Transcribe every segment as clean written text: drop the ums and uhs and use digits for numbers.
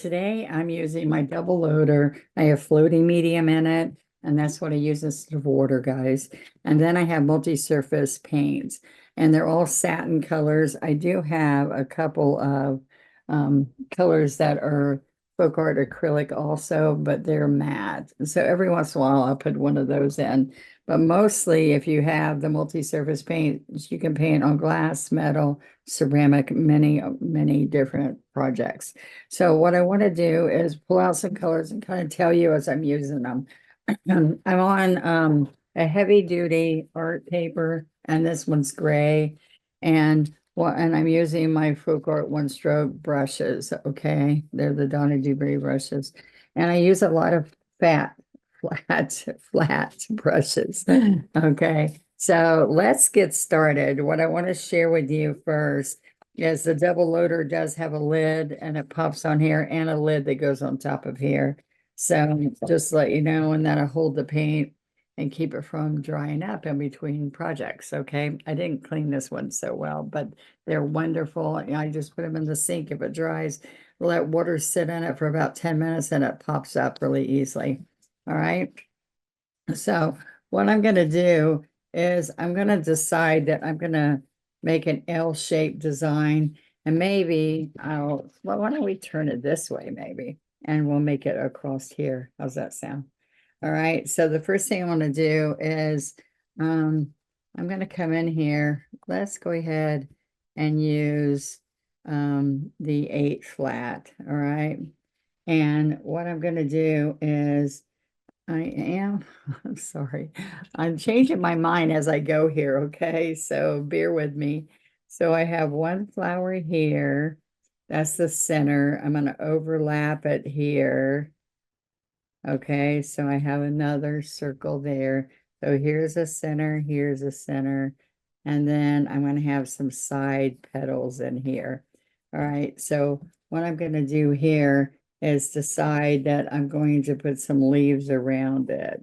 today I'm using my double loader. I have floating medium in it, and that's what I use instead of water, guys. And then I have multi-surface paints, and they're all satin colors. I do have a couple of colors that are folk art acrylic also, but they're matte. So every once in a while I'll put one of those in. But mostly if you have the multi-surface paint, you can paint on glass, metal, ceramic, many different projects. So what I want to do is pull out some colors and kind of tell you as I'm using them. I'm on a heavy duty art paper, and this one's gray. And I'm using my folk art one stroke brushes. Okay, they're the Donna Dewberry brushes. And I use a lot of flat brushes. Okay, so let's get started. What I want to share with you first is the double loader does have a lid, and it pops on here, and a lid that goes on top of here. So just let you know, and that'll hold the paint and keep it from drying up in between projects. Okay, I didn't clean this one so well, but they're wonderful. I just put them in the sink. If it dries, let water sit in it for about 10 minutes, and it pops up really easily. All right. So what I'm going to do is I'm going to decide that I'm going to make an L-shaped design, and maybe well, why don't we turn it this way maybe, and we'll make it across here. How's that sound? All right. So the first thing I want to do is I'm going to come in here. Let's go ahead and use the 8 flat. All right. And what I'm going to do is I'm sorry. I'm changing my mind as I go here, okay? So bear with me. So I have one flower here. That's the center. I'm going to overlap it here. Okay, so I have another circle there. So here's a center, here's a center. And then I'm going to have some side petals in here. All right, so what I'm going to do here is decide that I'm going to put some leaves around it.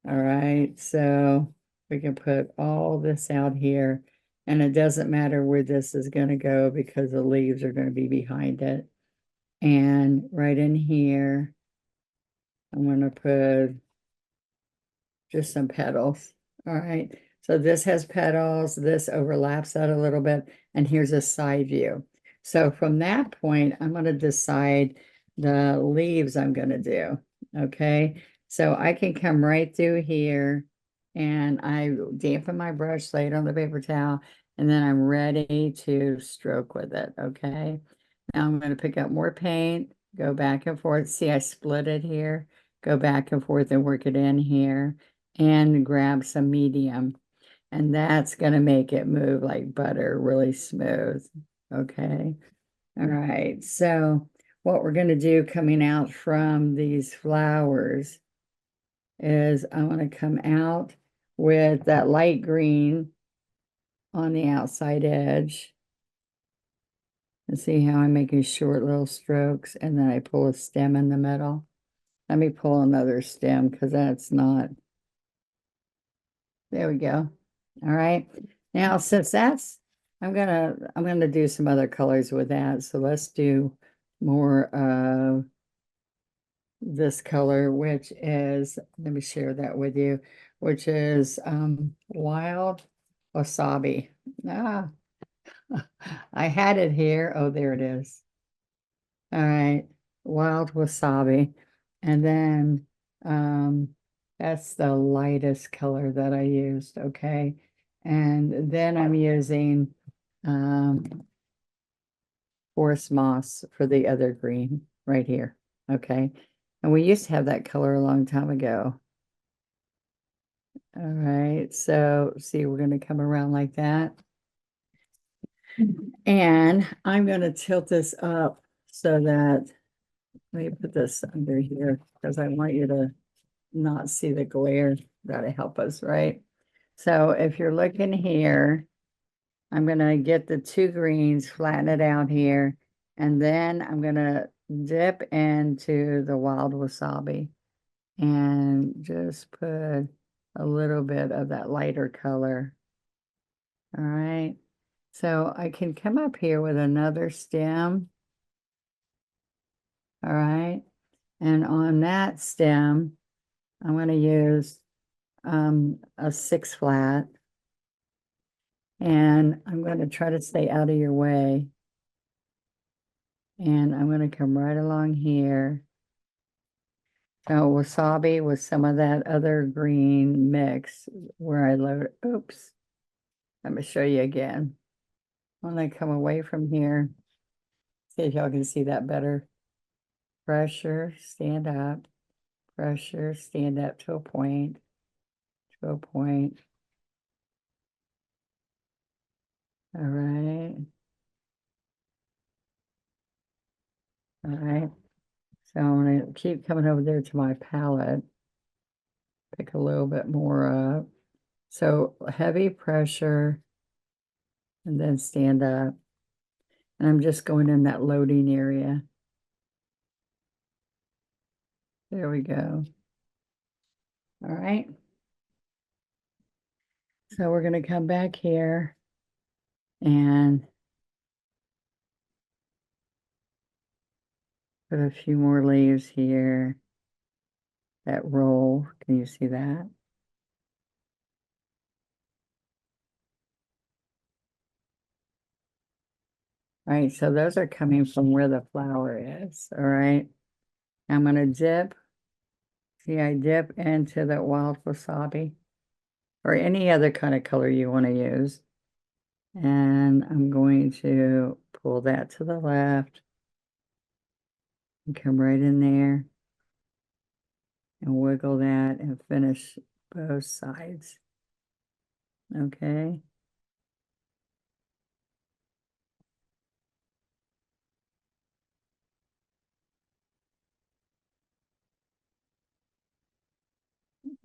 All right, so we can put all this out here, and it doesn't matter where this is going to go because the leaves are going to be behind it. And right in here, I'm going to put just some petals. All right, so this has petals, this overlaps that a little bit, and here's a side view. So from that point, I'm going to decide the leaves I'm going to do. Okay, so I can come right through here, and I dampen my brush, lay it on the paper towel, and then I'm ready to stroke with it. Okay, now I'm going to pick up more paint, go back and forth. See, I split it here, go back and forth and work it in here, and grab some medium. And that's going to make it move like butter, really smooth. Okay. All right. So what we're going to do coming out from these flowers is I want to come out with that light green on the outside edge. And see how I'm making short little strokes, and then I pull a stem in the middle. Let me pull another stem because that's not. There we go. All right. Now, since that's, I'm gonna do some other colors with that. So let's do more of this color, which is, let me share that with you, which is wild wasabi. Ah, I had it here. Oh, there it is. All right, wild wasabi. And then that's the lightest color that I used, okay? And then I'm using forest moss for the other green right here, okay? And we used to have that color a long time ago. All right, so see, we're going to come around like that. And I'm going to tilt this up so that, let me put this under here because I want you to not see the glare. That'll help us, right? So if you're looking here, I'm going to get the 2 greens, flatten it out here, and then I'm going to dip into the wild wasabi and just put a little bit of that lighter color. All right. So I can come up here with another stem. All right. And on that stem, I'm going to use a 6 flat, and I'm going to try to stay out of your way. And I'm going to come right along here. So wasabi with some of that other green mix where I load. Oops. Let me show you again. When I come away from here, see if y'all can see that better. Pressure, stand up. Pressure, stand up to a point. To a point. All right. All right. So I'm going to keep coming over there to my palette. Pick a little bit more up. So heavy pressure and then stand up. And I'm just going in that loading area. There we go. All right. So we're going to come back here and put a few more leaves here that roll. Can you see that? All right, so those are coming from where the flower is. All right. I'm going to dip. See, I dip into that wild wasabi or any other kind of color you want to use. And I'm going to pull that to the left and come right in there and wiggle that and finish both sides. Okay.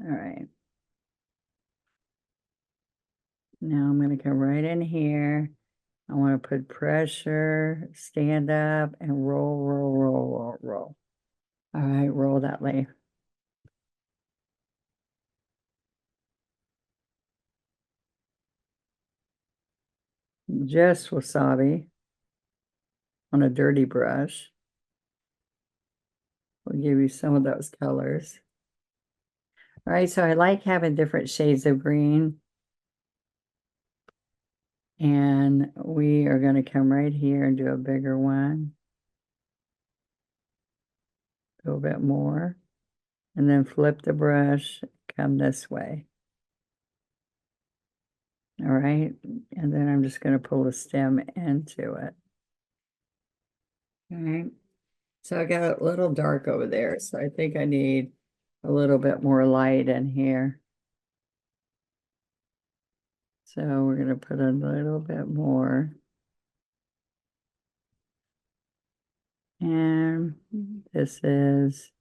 All right. Now I'm going to come right in here. I want to put pressure, stand up, and roll, roll, roll, roll, roll. All right, roll that leaf. Just wasabi on a dirty brush. We'll give you some of those colors. All right, so I like having different shades of green. And we are going to come right here and do a bigger one. A little bit more. And then flip the brush, come this way. All right. And then I'm just going to pull the stem into it. All right. So I got a little dark over there. So I think I need a little bit more light in here. So we're going to put a little bit more. And this is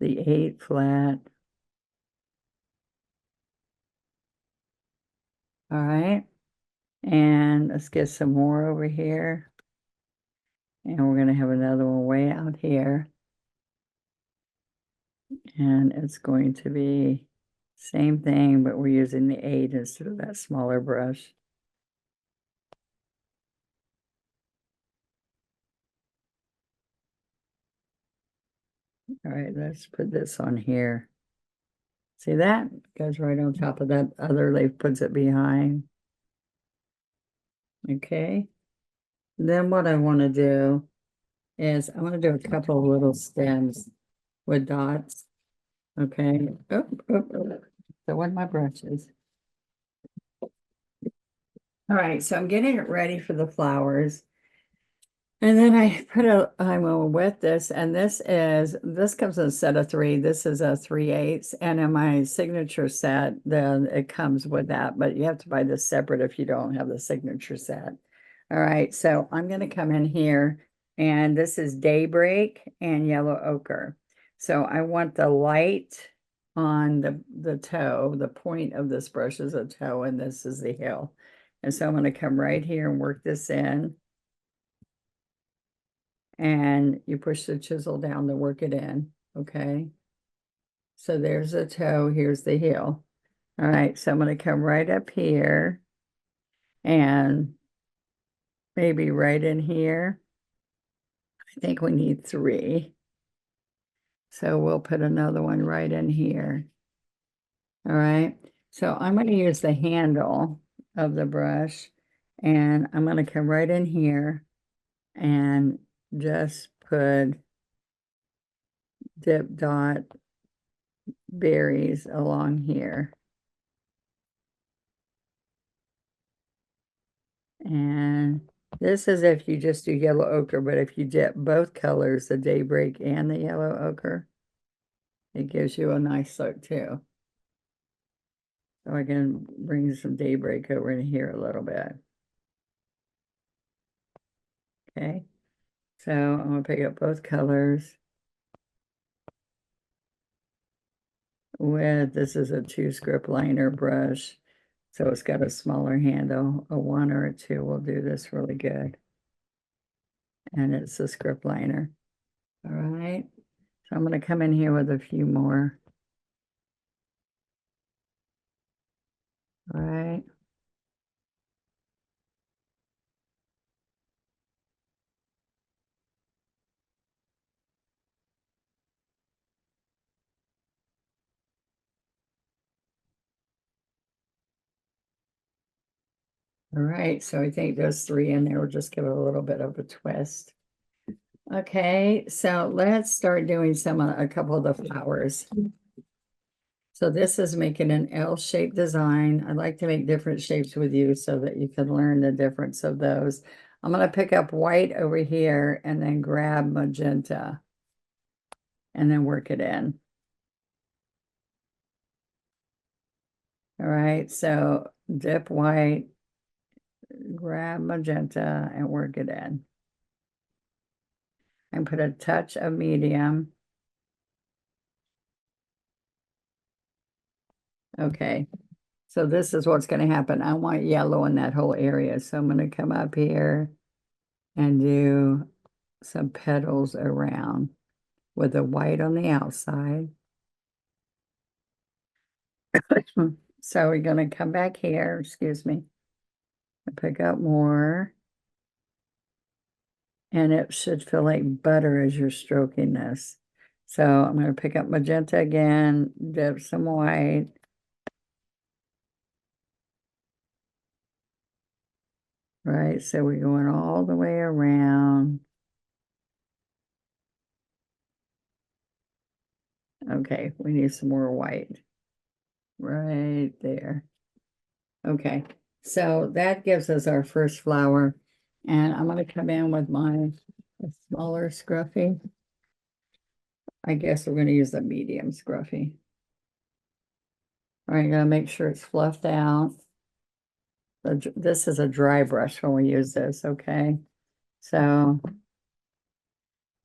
the 8 flat. All right. And let's get some more over here. And we're going to have another one way out here. And it's going to be same thing, but we're using the 8 instead of that smaller brush. All right, let's put this on here. See that? Goes right on top of that other leaf, puts it behind. Okay. Then what I want to do is I want to do a couple of little stems with dots. Okay. Oh, oh, oh. So what my brushes. All right, so I'm getting it ready for the flowers. And then I'm gonna wet this, and this comes in a set of 3. This is a 3/8, and in my signature set, then it comes with that, but you have to buy this separate if you don't have the signature set. All right, so I'm gonna come in here, and this is Daybreak and Yellow Ochre. So I want the light on the toe. The point of this brush is a toe, and this is the heel. And so I'm gonna come right here and work this in. And you push the chisel down to work it in, okay? So there's the toe, here's the heel. All right, so I'm going to come right up here and maybe right in here. I think we need 3. So we'll put another one right in here. All right. So I'm going to use the handle of the brush, and I'm going to come right in here and just put dip dot berries along here. And this is if you just do yellow ochre, but if you dip both colors, the daybreak and the yellow ochre, it gives you a nice look too. So I can bring some daybreak over in here a little bit. Okay, so I'm gonna pick up both colors with, this is a 2 script liner brush. So it's got a smaller handle. A 1 or a 2 will do this really good. And it's a script liner. All right, so I'm gonna come in here with a few more. All right. All right, so I think those 3 in there will just give it a little bit of a twist. Okay, so let's start doing a couple of the flowers. So this is making an L-shaped design. I like to make different shapes with you so that you can learn the difference of those. I'm going to pick up white over here and then grab magenta and then work it in. All right, so dip white, grab magenta, and work it in. And put a touch of medium. Okay, so this is what's going to happen. I want yellow in that whole area. So I'm going to come up here and do some petals around with the white on the outside. So we're going to come back here, excuse me, and pick up more. And it should feel like butter as you're stroking this. So I'm going to pick up magenta again, dip some white. Right, so we're going all the way around. Okay, we need some more white. Right there. Okay, so that gives us our first flower. And I'm going to come in with my smaller scruffy. I guess we're going to use the medium scruffy. All right, gotta make sure it's fluffed out. This is a dry brush when we use this, okay? So I'm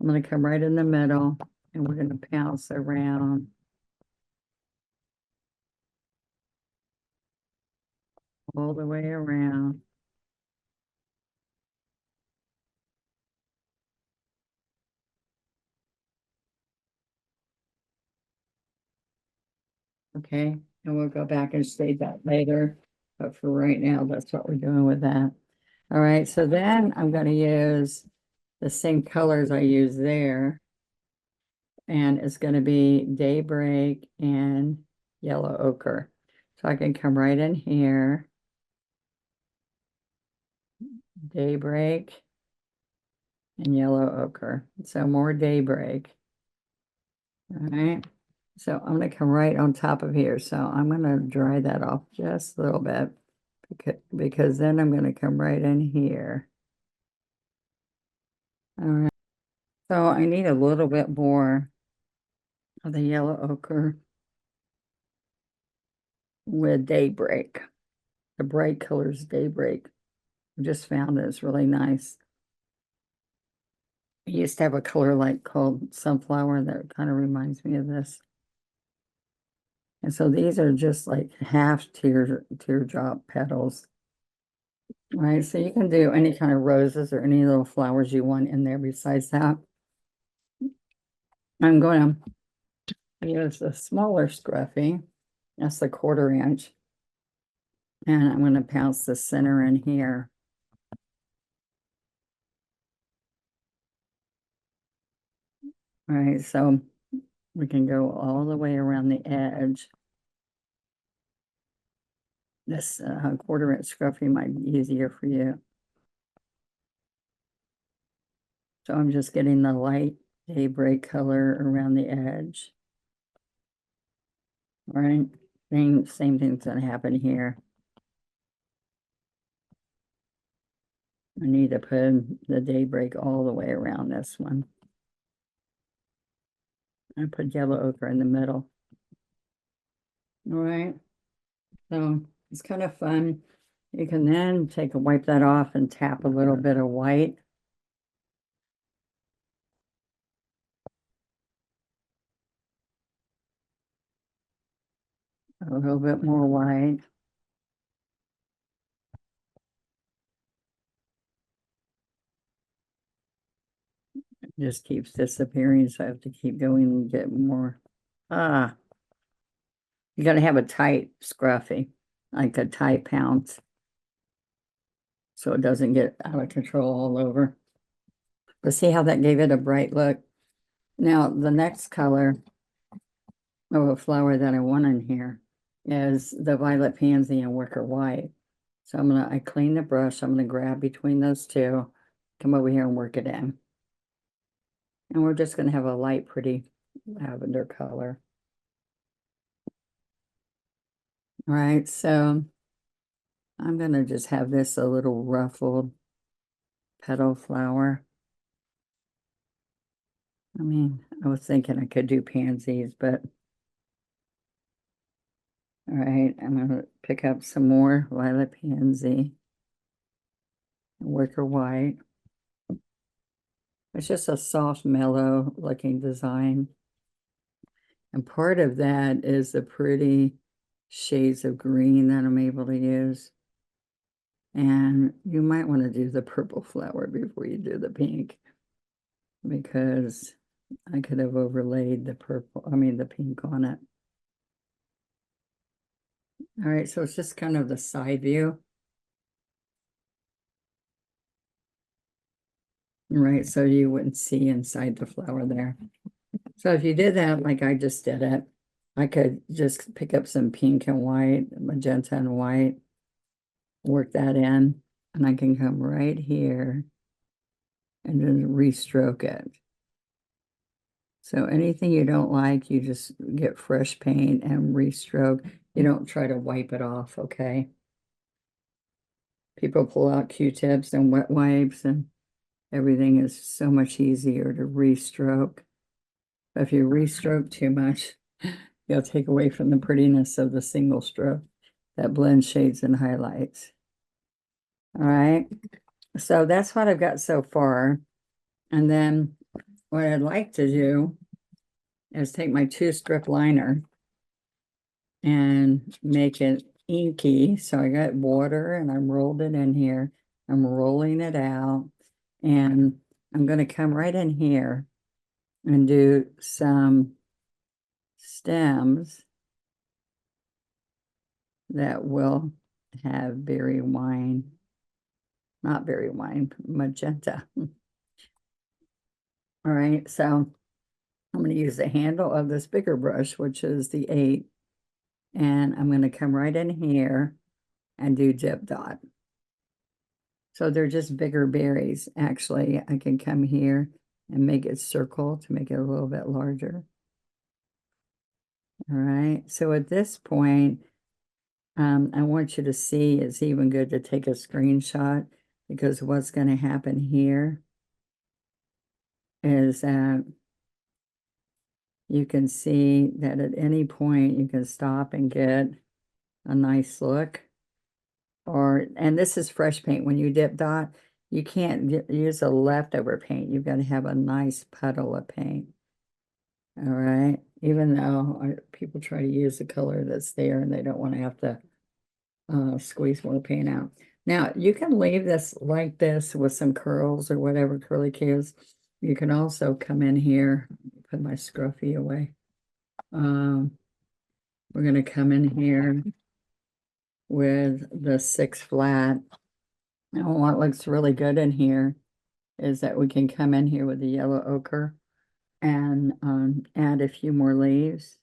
going to come right in the middle and we're going to pounce around all the way around. Okay, and we'll go back and shade that later. But for right now, that's what we're doing with that. All right, so then I'm going to use the same colors I use there. And it's going to be daybreak and yellow ochre. So I can come right in here. Daybreak and yellow ochre. So more daybreak. All right. So I'm going to come right on top of here. So I'm going to dry that off just a little bit because then I'm going to come right in here. All right. So I need a little bit more of the yellow ochre with daybreak. The bright colors daybreak. I just found it's really nice. I used to have a color light called sunflower that kind of reminds me of this. And so these are just like half teardrop petals. All right, so you can do any kind of roses or any little flowers you want in there besides that. I'm going to use a smaller scruffy. That's the 1/4 inch. And I'm going to pounce the center in here. All right, so we can go all the way around the edge. This 1/4 inch scruffy might be easier for you. So I'm just getting the light daybreak color around the edge. All right, same thing's gonna happen here. I need to put the daybreak all the way around this one. I put yellow ochre in the middle. All right, so it's kind of fun. You can then wipe that off and tap a little bit of white. A little bit more white. It just keeps disappearing, so I have to keep going and get more. Ah, you gotta have a tight scruffy, like a tight pounce, so it doesn't get out of control all over. But see how that gave it a bright look? Now, the next color of a flower that I want in here is the violet pansy and wicker white. So I clean the brush, I'm gonna grab between those two, come over here and work it in. And we're just gonna have a light, pretty lavender color. All right, so I'm gonna just have this a little ruffled petal flower. I mean, I was thinking I could do pansies, but all right, I'm gonna pick up some more violet pansy, wicker white. It's just a soft, mellow looking design. And part of that is the pretty shades of green that I'm able to use. And you might want to do the purple flower before you do the pink, because I could have overlaid the pink on it. All right, so it's just kind of the side view. Right, so you wouldn't see inside the flower there. So if you did that like I just did it, I could just pick up some pink and white, magenta and white, work that in, and I can come right here and then restroke it. So anything you don't like, you just get fresh paint and restroke. You don't try to wipe it off, okay? People pull out Q-tips and wet wipes, and everything is so much easier to restroke. But if you restroke too much, you'll take away from the prettiness of the single stroke that blends shades and highlights. All right, so that's what I've got so far. And then what I'd like to do is take my 2-strip liner and make it inky. So I got water and I rolled it in here. I'm rolling it out, and I'm going to come right in here and do some stems that will have magenta. All right, so I'm going to use the handle of this bigger brush, which is the 8, and I'm going to come right in here and do dip dot. So they're just bigger berries. Actually, I can come here and make it circle to make it a little bit larger. All right, so at this point, I want you to see it's even good to take a screenshot, because what's going to happen here is that you can see that at any point you can stop and get a nice look. And this is fresh paint. When you dip dot, you can't use a leftover paint. You've got to have a nice puddle of paint. All right, even though people try to use the color that's there and they don't want to have to squeeze more paint out. Now you can leave this like this with some curls or whatever curly cues. You can also come in here, put my scruffy away. We're going to come in here with the 6 flat. And what looks really good in here is that we can come in here with the yellow ochre and add a few more leaves.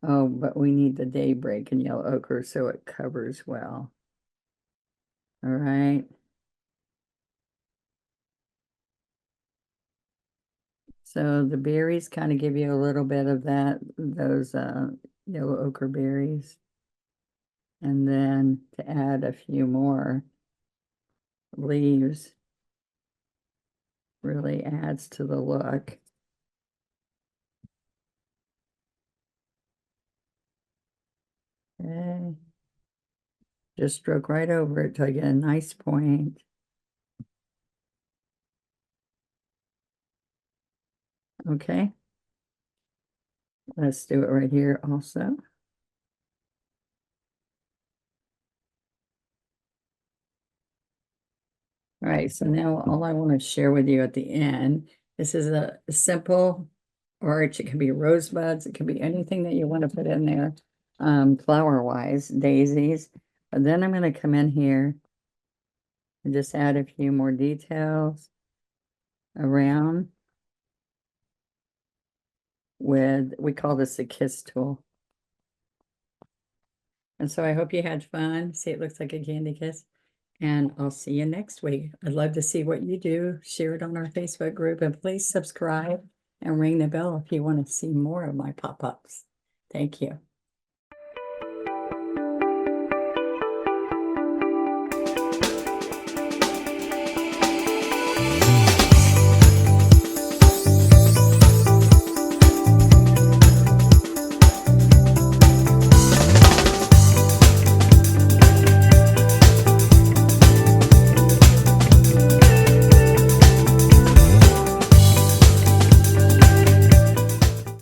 Oh, but we need the daybreak and yellow ochre so it covers well. All right. So the berries kind of give you a little bit of those yellow ochre berries. And then to add a few more leaves really adds to the look. Okay. Just stroke right over it till you get a nice point. Okay. Let's do it right here also. All right, so now all I want to share with you at the end, this is a simple arch. It can be rosebuds, it can be anything that you want to put in there, flower-wise, daisies. But then I'm going to come in here and just add a few more details around with, we call this a kiss tool. And so I hope you had fun. See, it looks like a candy kiss. And I'll see you next week. I'd love to see what you do. Share it on our Facebook group and please subscribe and ring the bell if you want to see more of my pop-ups. Thank you.